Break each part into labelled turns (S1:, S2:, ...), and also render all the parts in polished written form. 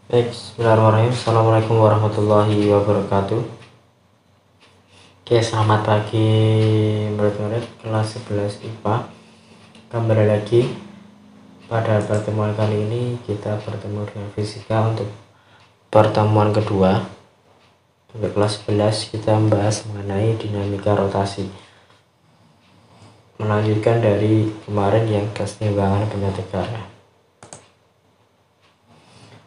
S1: Baik, bismillahirrahmanirrahim. Assalamualaikum warahmatullahi wabarakatuh. Oke, selamat pagi murid-murid kelas 11 IPA. Kembali lagi pada pertemuan kali ini kita bertemu dengan fisika untuk pertemuan kedua. Untuk kelas 11 kita membahas mengenai dinamika rotasi. Melanjutkan dari kemarin yang keseimbangan benda tegak.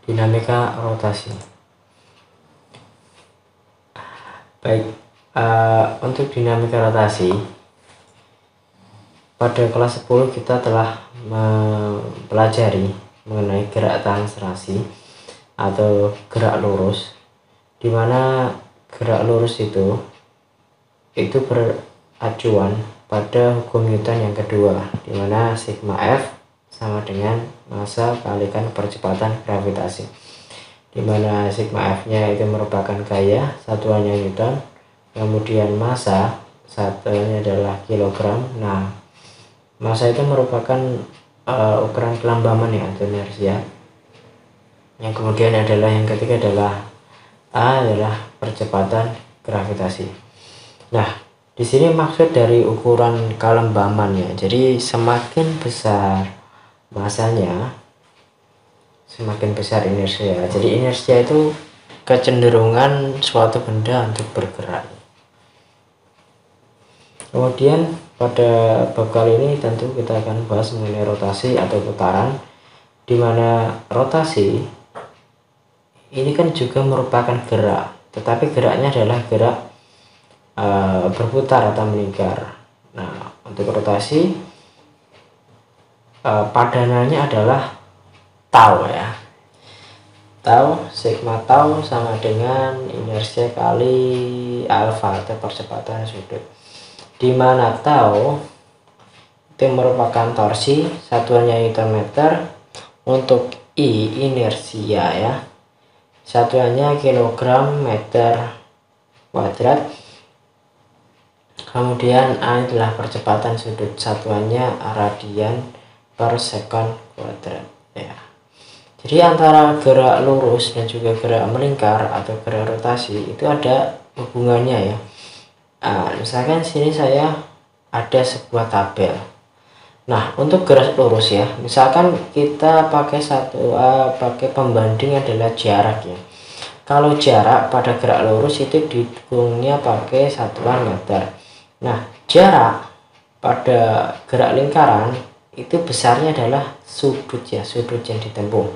S1: Dinamika rotasi. Baik, untuk dinamika rotasi pada kelas 10 kita telah mempelajari mengenai gerak translasi atau gerak lurus, di mana gerak lurus itu beracuan pada hukum Newton yang kedua, di mana sigma F sama dengan massa kalikan percepatan gravitasi, di mana sigma F-nya itu merupakan gaya, satuannya Newton, kemudian massa satuannya adalah kilogram. Nah, massa itu merupakan ukuran kelembaman ya atau inersia. Yang kemudian adalah yang ketiga adalah A adalah percepatan gravitasi. Nah, di sini maksud dari ukuran kelembaman ya. Jadi semakin besar masanya, semakin besar inersia. Jadi inersia itu kecenderungan suatu benda untuk bergerak. Kemudian pada bab kali ini tentu kita akan bahas mengenai rotasi atau putaran, di mana rotasi ini kan juga merupakan gerak, tetapi geraknya adalah gerak berputar atau melingkar. Nah, untuk rotasi padanannya adalah tau ya. Tau, sigma tau sama dengan inersia kali alfa atau percepatan sudut, di mana tau itu merupakan torsi, satuannya Newton meter. Untuk I inersia ya, satuannya kilogram meter kuadrat. Kemudian A adalah percepatan sudut, satuannya radian per sekon kuadrat ya. Jadi antara gerak lurus dan juga gerak melingkar atau gerak rotasi itu ada hubungannya ya. Misalkan sini saya ada sebuah tabel. Nah, untuk gerak lurus ya, misalkan kita pakai pakai pembanding adalah jarak ya. Kalau jarak pada gerak lurus itu dihitungnya pakai satuan meter. Nah, jarak pada gerak lingkaran itu besarnya adalah sudut ya, sudut yang ditempuh.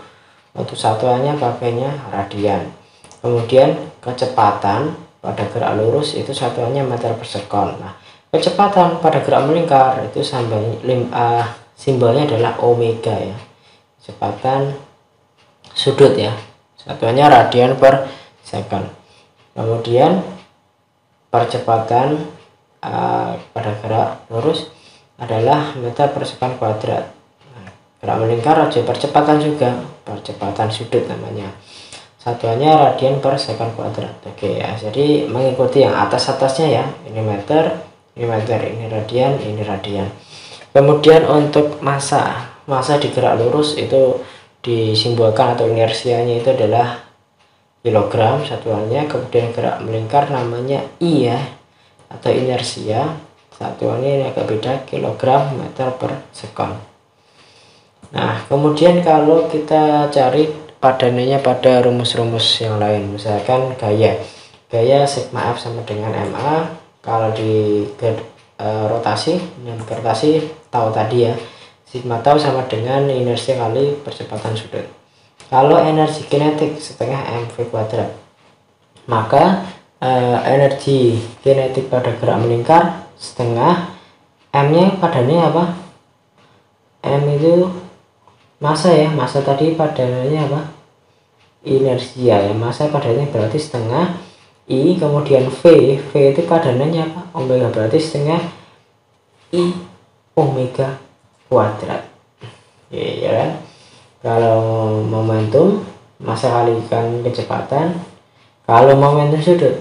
S1: Untuk satuannya pakainya radian. Kemudian kecepatan pada gerak lurus itu satuannya meter per sekon. Nah, kecepatan pada gerak melingkar itu simbolnya adalah omega ya, kecepatan sudut ya, satuannya radian per sekon. Kemudian percepatan pada gerak lurus adalah meter per sekon kuadrat. Nah, gerak melingkar aja percepatan juga, percepatan sudut namanya, satuannya radian per sekon kuadrat. Oke ya, jadi mengikuti yang atasnya ya, ini meter, ini radian, ini radian. Kemudian untuk massa di gerak lurus itu disimbolkan atau inersianya itu adalah kilogram satuannya. Kemudian gerak melingkar namanya I ya, atau inersia, satuannya ini agak beda, kilogram meter per sekon. Nah, kemudian kalau kita cari padanannya pada rumus-rumus yang lain, misalkan gaya sigma F sama dengan ma. Kalau di rotasi tahu tadi ya, sigma tahu sama dengan inersia kali percepatan sudut. Kalau energi kinetik setengah mv kuadrat, maka energi kinetik pada gerak melingkar setengah m-nya padanannya apa? M itu massa ya, massa tadi padanannya apa? Inersia ya, massa padanannya berarti setengah I, kemudian V itu padanannya apa? Omega, berarti setengah I omega kuadrat ya kan. Kalau momentum massa kalikan kecepatan, kalau momentum sudut,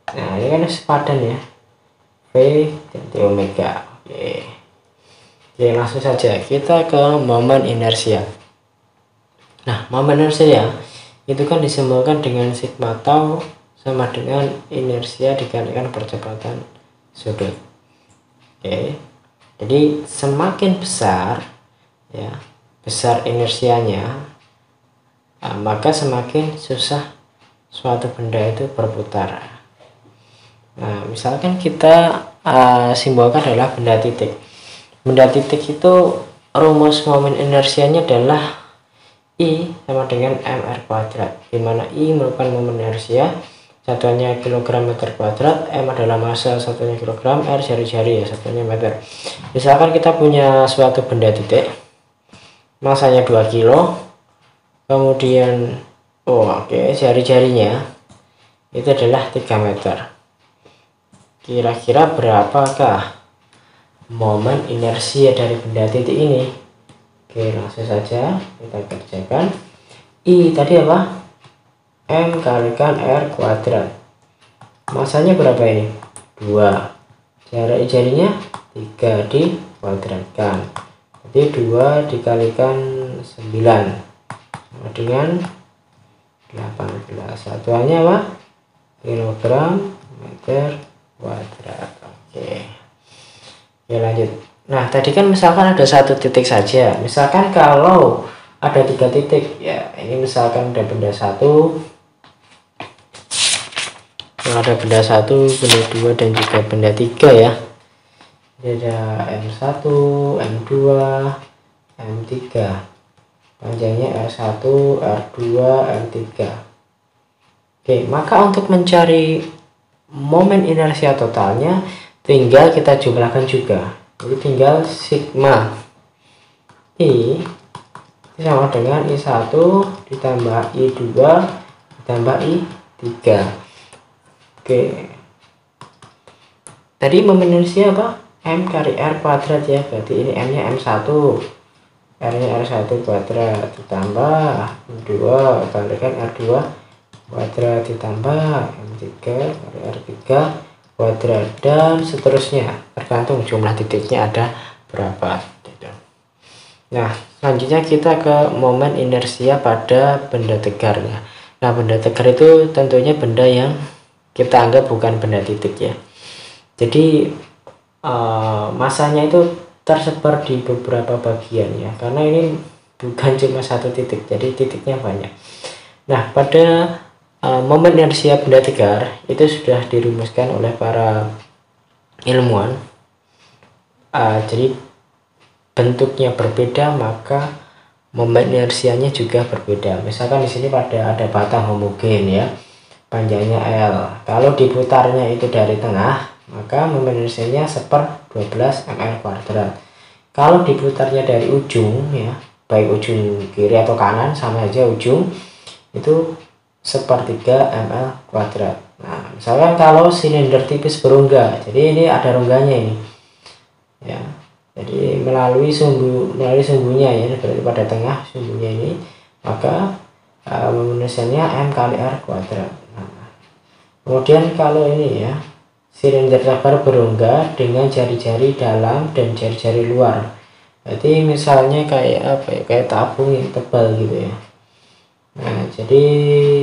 S1: nah ini kan sepadan ya, V ganti omega. Oke, langsung saja kita ke momen inersia. Nah, momen inersia itu kan disimbolkan dengan sigma tau sama dengan inersia dikalikan percepatan sudut. Oke. Jadi semakin besar ya, besar inersianya, maka semakin susah suatu benda itu berputar. Nah, misalkan kita simbolkan adalah benda titik. Benda titik itu rumus momen inersianya adalah I sama dengan mr kuadrat, di mana I merupakan momen inersia, satuannya kilogram meter kuadrat, m adalah massa, satunya kilogram, r jari-jari ya, satunya meter. Misalkan kita punya suatu benda titik, massanya 2 kilo, kemudian jari-jarinya itu adalah 3 meter. Kira-kira berapakah momen inersia dari benda titik ini? Oke, langsung saja kita kerjakan. I tadi apa? M kalikan R kuadrat. Masanya berapa ini? 2. Jarak jarinya 3 dikuadratkan. Jadi 2 dikalikan 9 sama dengan 18. Satuannya apa? Kilogram meter kuadrat. Oke, lanjut. Nah, tadi kan misalkan ada satu titik saja. Misalkan kalau ada 3 titik ya, ini misalkan ada benda 1, ada benda 1, benda 2 dan juga benda 3 ya. Ini ada M1, M2, M3. Panjangnya R1, R2, M3. Oke, maka untuk mencari momen inersia totalnya tinggal kita jumlahkan juga. Jadi tinggal sigma I sama dengan I1 ditambah I2 ditambah I3. Oke. Tadi momen inersia apa? M kali R kuadrat ya. Berarti ini M nya M1, R nya R1 kuadrat ditambah M2 kalikan R2 kuadrat ditambah M3 kali R3 kuadrat dan seterusnya, tergantung jumlah titiknya ada berapa. Nah, selanjutnya kita ke momen inersia pada benda tegar ya. Nah, benda tegar itu tentunya benda yang kita anggap bukan benda titik ya. Jadi masanya itu tersebar di beberapa bagian ya, karena ini bukan cuma satu titik, jadi titiknya banyak. Nah, pada momen inersia benda tegar itu sudah dirumuskan oleh para ilmuwan. Jadi bentuknya berbeda maka momen inersianya juga berbeda. Misalkan di sini ada batang homogen ya, panjangnya L. Kalau diputarnya itu dari tengah, maka momen inersianya 1/12 ml kuadrat. Kalau diputarnya dari ujung ya, baik ujung kiri atau kanan sama aja ujung, itu 1/3 ml kuadrat. Nah, misalkan kalau silinder tipis berongga, jadi ini ada rongganya ini ya, jadi melalui sumbunya ya, berarti pada tengah sumbunya ini, maka menulisnya M kali R kuadrat. Nah, kemudian kalau ini ya, silinder tebar berongga dengan jari-jari dalam dan jari-jari luar, jadi misalnya kayak apa ya, kayak tabung yang tebal gitu ya. Nah, jadi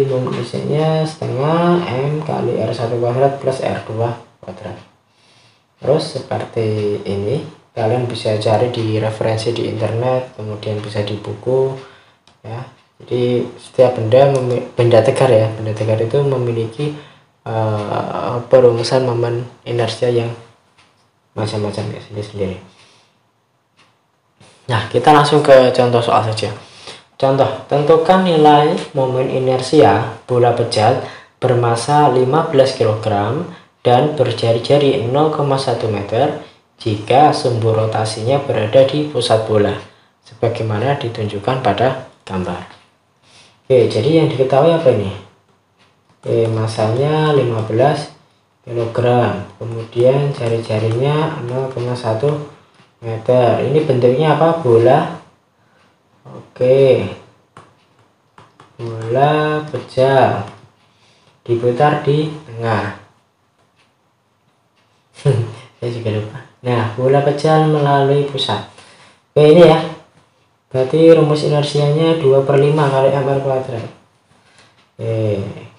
S1: menulisnya setengah M kali R1 kuadrat plus R2 kuadrat. Terus seperti ini, kalian bisa cari di referensi di internet, kemudian bisa di buku ya. Jadi setiap benda tegar ya, benda tegar itu memiliki perumusan momen inersia yang macam-macam ya, sendiri-sendiri. Nah, kita langsung ke contoh soal saja. Contoh, tentukan nilai momen inersia bola pejal bermassa 15 kg dan berjari-jari 0,1 meter jika sumbu rotasinya berada di pusat bola, sebagaimana ditunjukkan pada gambar. Oke, jadi yang diketahui apa ini? Masanya 15 kg, kemudian jari-jarinya 0,1 meter. Ini bentuknya apa? Bola. Oke, bola pejal diputar di tengah. Saya juga lupa. Nah, bola pejal melalui pusat. Oke, ini ya, Berarti rumus inersianya 2/5 kali mr kuadrat.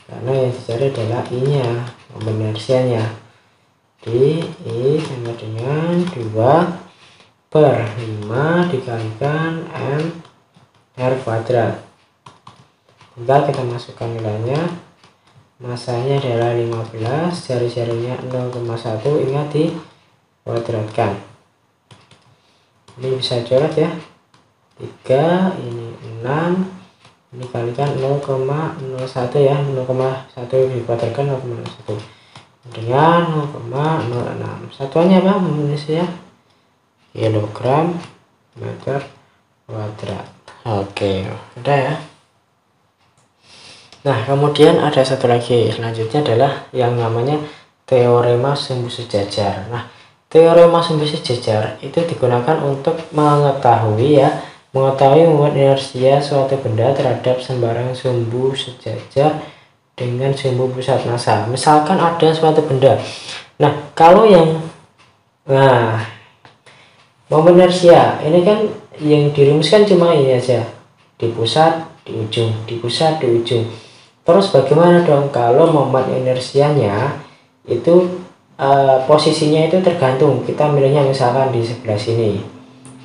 S1: Karena yang dicari adalah I nya, momen inersianya. Jadi I sama dengan 2/5 dikalikan mr kuadrat. Tinggal kita masukkan nilainya. Masanya adalah 15, jari-jarinya 0,1, ingat di kuadratkan. Ini bisa coret ya, 3, ini 6, ini kalikan 0,01 ya, 0,1 dikuadratkan 0,01 dengan 0,06. Satuannya apa ya? Kilogram meter kuadrat. Oke, udah ya. Nah, kemudian ada satu lagi, selanjutnya adalah yang namanya teorema sumbu sejajar. Nah, teorema sumbu sejajar itu digunakan untuk mengetahui momen inersia suatu benda terhadap sembarang sumbu sejajar dengan sumbu pusat massa. Misalkan ada suatu benda. Nah, kalau momen inersia ini kan yang dirumuskan cuma ini aja, di pusat, di ujung, di pusat, di ujung. Terus bagaimana dong kalau momen inersianya itu posisinya itu tergantung, kita milihnya misalkan di sebelah sini,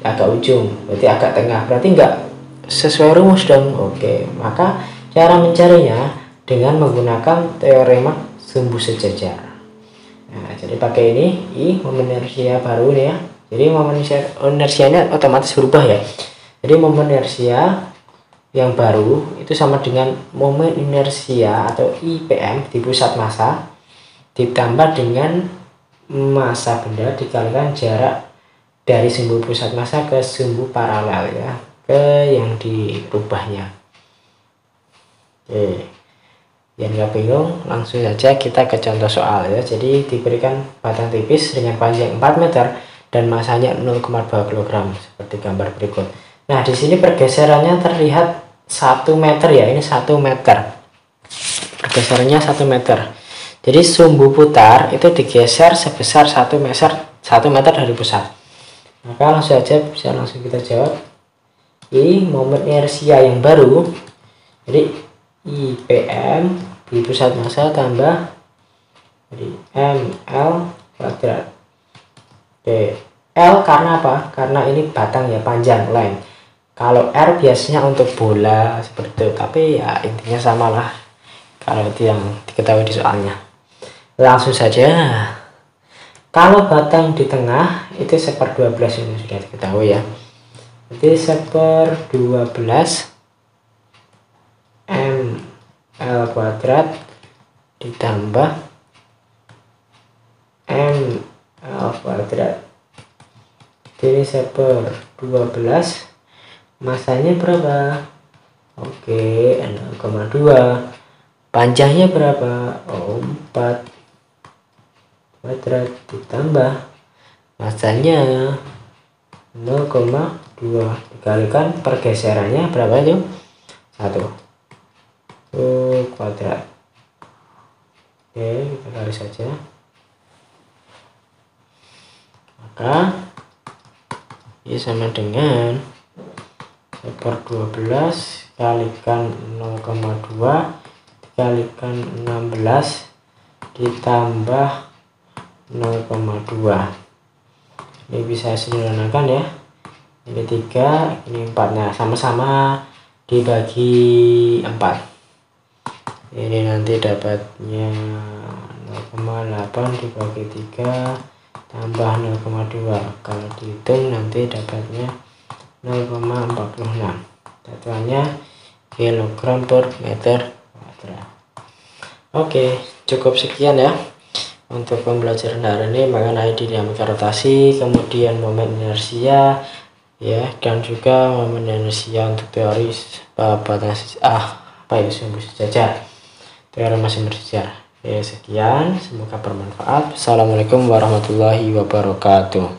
S1: agak ujung, berarti agak tengah, berarti enggak sesuai rumus dong. Oke, maka cara mencarinya dengan menggunakan teorema sumbu sejajar. Nah, jadi pakai ini I, momen inersia baru nih ya. Jadi momen inersianya otomatis berubah ya. Jadi momen inersia yang baru itu sama dengan momen inersia atau IPM di pusat massa ditambah dengan massa benda dikalikan jarak dari sumbu pusat massa ke sumbu paralel ya, ke yang dirubahnya. Oke, yang nggak bingung langsung saja kita ke contoh soal ya. Jadi diberikan batang tipis dengan panjang 4 meter dan masanya 0,2 kg seperti gambar berikut. Nah, di sini pergeserannya terlihat 1 meter ya, ini 1 meter. Pergeserannya 1 meter. Jadi sumbu putar itu digeser sebesar 1 meter dari pusat. Maka langsung saja bisa langsung kita jawab. I momen inersia yang baru. Jadi IPM di pusat massa tambah jadi ml kuadrat. Oke, L karena apa? Karena ini batang ya, panjang, length. Kalau R biasanya untuk bola seperti itu, tapi ya intinya samalah kalau itu yang diketahui di soalnya. Langsung saja, kalau batang di tengah itu 1/12 ini sudah diketahui ya. Jadi 1/12 ml kuadrat ditambah ml kuadrat. Jadi 1/12 masanya berapa? Oke, 0,2. Panjangnya berapa? 4 kuadrat ditambah masanya 0,2 dikalikan pergeserannya berapa itu? 1 kuadrat. Oke, kita garis saja. Maka ini sama dengan 1/12 kalikan 0,2 dikalikan 16 ditambah 0,2. Ini bisa sederhanakan ya, ini 3, ini 4. Nah, sama-sama dibagi 4, ini nanti dapatnya 0,8 dibagi 3 tambah 0,2. Kalau dihitung nanti dapatnya 0,46. Satuannya kilogram per meter kuadrat. Oke, cukup sekian ya untuk pembelajaran hari ini mengenai dinamika rotasi, kemudian momen inersia ya, dan juga momen inersia untuk teori sumbu sejajar, teorema sumbu sejajar. Ya, sekian, semoga bermanfaat. Assalamualaikum warahmatullahi wabarakatuh.